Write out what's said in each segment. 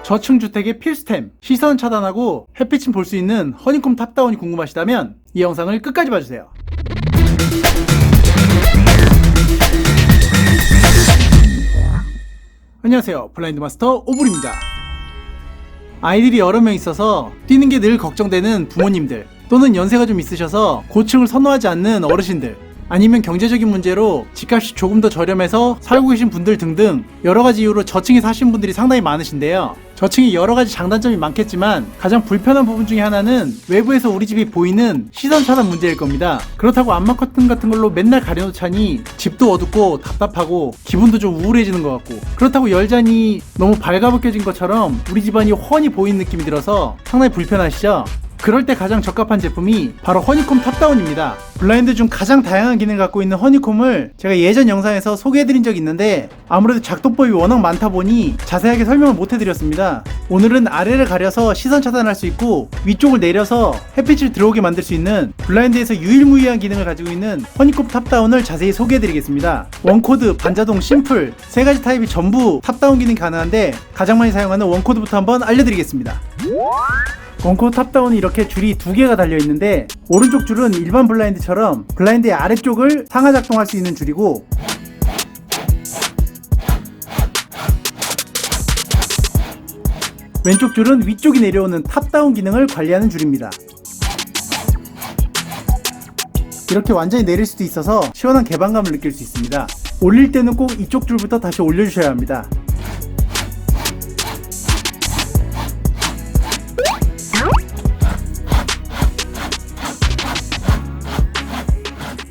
저층 주택의 필수템, 시선 차단하고 햇빛은 볼 수 있는 허니콤 탑다운이 궁금하시다면 이 영상을 끝까지 봐주세요. 안녕하세요, 블라인드 마스터 오불입니다. 아이들이 여러 명 있어서 뛰는 게 늘 걱정되는 부모님들, 또는 연세가 좀 있으셔서 고층을 선호하지 않는 어르신들, 아니면 경제적인 문제로 집값이 조금 더 저렴해서 살고 계신 분들 등등 여러가지 이유로 저층에 사시는 분들이 상당히 많으신데요. 저층이 여러가지 장단점이 많겠지만 가장 불편한 부분 중에 하나는 외부에서 우리 집이 보이는 시선 차단 문제일 겁니다. 그렇다고 암막 커튼 같은 걸로 맨날 가려놓자니 집도 어둡고 답답하고 기분도 좀 우울해지는 것 같고, 그렇다고 열자니 너무 발가벗겨진 것처럼 우리 집안이 훤히 보이는 느낌이 들어서 상당히 불편하시죠? 그럴 때 가장 적합한 제품이 바로 허니콤 탑다운입니다. 블라인드 중 가장 다양한 기능을 갖고 있는 허니콤을 제가 예전 영상에서 소개해드린 적이 있는데 아무래도 작동법이 워낙 많다 보니 자세하게 설명을 못 해드렸습니다. 오늘은 아래를 가려서 시선 차단할 수 있고 위쪽을 내려서 햇빛을 들어오게 만들 수 있는 블라인드에서 유일무이한 기능을 가지고 있는 허니콤 탑다운을 자세히 소개해드리겠습니다. 원코드, 반자동, 심플 세 가지 타입이 전부 탑다운 기능이 가능한데 가장 많이 사용하는 원코드부터 한번 알려드리겠습니다. 원코드 탑다운이 이렇게 줄이 두 개가 달려있는데, 오른쪽 줄은 일반 블라인드처럼 블라인드의 아래쪽을 상하 작동할 수 있는 줄이고, 왼쪽 줄은 위쪽이 내려오는 탑다운 기능을 관리하는 줄입니다. 이렇게 완전히 내릴 수도 있어서 시원한 개방감을 느낄 수 있습니다. 올릴 때는 꼭 이쪽 줄부터 다시 올려주셔야 합니다.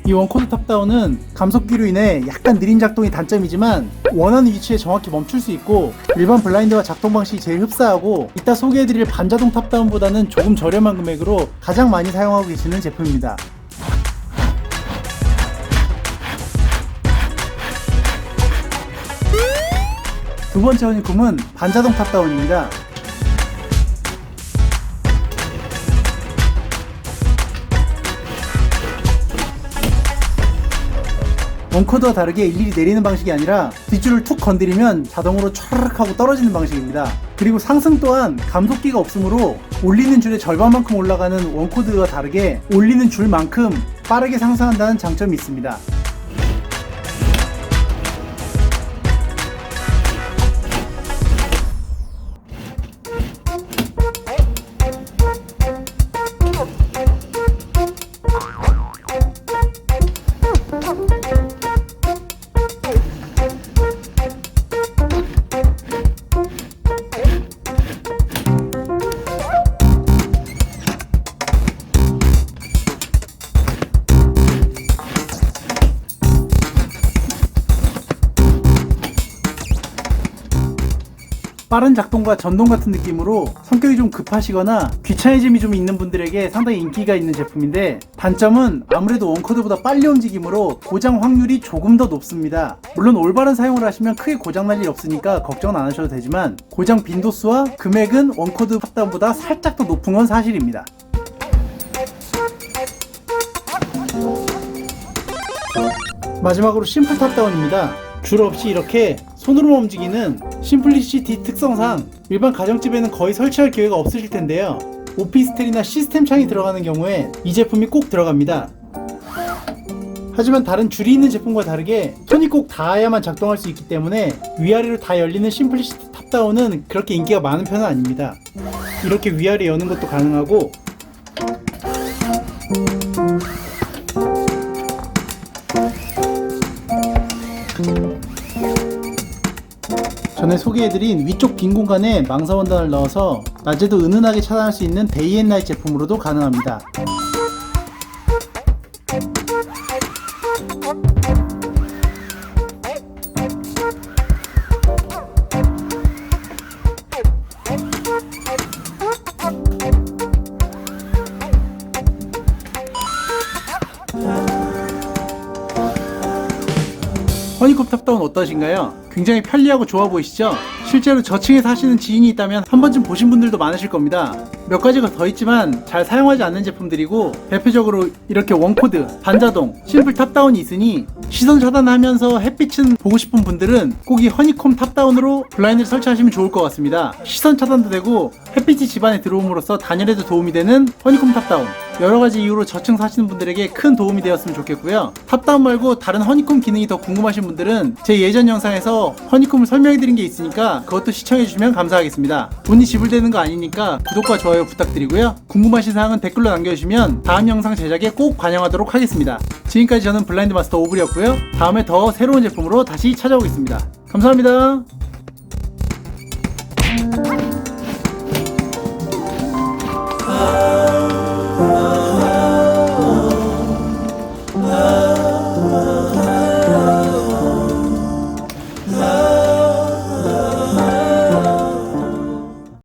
이 원코드 탑다운은 감속기로 인해 약간 느린 작동이 단점이지만 원하는 위치에 정확히 멈출 수 있고, 일반 블라인드와 작동 방식이 제일 흡사하고 이따 소개해드릴 반자동 탑다운보다는 조금 저렴한 금액으로 가장 많이 사용하고 계시는 제품입니다. 두 번째 허니콤은 반자동 탑다운입니다. 원코드와 다르게 일일이 내리는 방식이 아니라 뒷줄을 툭 건드리면 자동으로 촤르륵 하고 떨어지는 방식입니다. 그리고 상승 또한 감속기가 없으므로 올리는 줄의 절반만큼 올라가는 원코드와 다르게 올리는 줄만큼 빠르게 상승한다는 장점이 있습니다. 빠른 작동과 전동 같은 느낌으로 성격이 좀 급하시거나 귀차니즘이 좀 있는 분들에게 상당히 인기가 있는 제품인데, 단점은 아무래도 원코드보다 빨리 움직이므로 고장 확률이 조금 더 높습니다. 물론 올바른 사용을 하시면 크게 고장날 일 없으니까 걱정은 안 하셔도 되지만 고장 빈도수와 금액은 원코드 탑다운보다 살짝 더 높은 건 사실입니다. 마지막으로 심플 탑다운입니다. 줄 없이 이렇게 손으로만 움직이는 심플리시티 특성상 일반 가정집에는 거의 설치할 기회가 없으실 텐데요. 오피스텔이나 시스템 창이 들어가는 경우에 이 제품이 꼭 들어갑니다. 하지만 다른 줄이 있는 제품과 다르게 톤이 꼭 닿아야만 작동할 수 있기 때문에 위아래로 다 열리는 심플리시티 탑다운은 그렇게 인기가 많은 편은 아닙니다. 이렇게 위아래 여는 것도 가능하고, 전에 소개해드린 위쪽 빈 공간에 망사원단을 넣어서 낮에도 은은하게 차단할 수 있는 데이앤나잇 제품으로도 가능합니다. 허니콤 탑다운 어떠신가요? 굉장히 편리하고 좋아 보이시죠? 실제로 저층에 사시는 지인이 있다면 한 번쯤 보신 분들도 많으실 겁니다. 몇 가지가 더 있지만 잘 사용하지 않는 제품들이고, 대표적으로 이렇게 원코드, 반자동, 심플 탑다운이 있으니 시선 차단하면서 햇빛은 보고 싶은 분들은 꼭 이 허니콤 탑다운으로 블라인드를 설치하시면 좋을 것 같습니다. 시선 차단도 되고 햇빛이 집안에 들어옴으로써 단열에도 도움이 되는 허니콤 탑다운, 여러가지 이유로 저층 사시는 분들에게 큰 도움이 되었으면 좋겠고요. 탑다운 말고 다른 허니콤 기능이 더 궁금하신 분들은 제 예전 영상에서 허니콤을 설명해드린 게 있으니까 그것도 시청해주시면 감사하겠습니다. 돈이 지불되는 거 아니니까 구독과 좋아요 부탁드리고요. 궁금하신 사항은 댓글로 남겨주시면 다음 영상 제작에 꼭 반영하도록 하겠습니다. 지금까지 저는 블라인드 마스터 오블이었고요. 다음에 더 새로운 제품으로 다시 찾아오겠습니다. 감사합니다.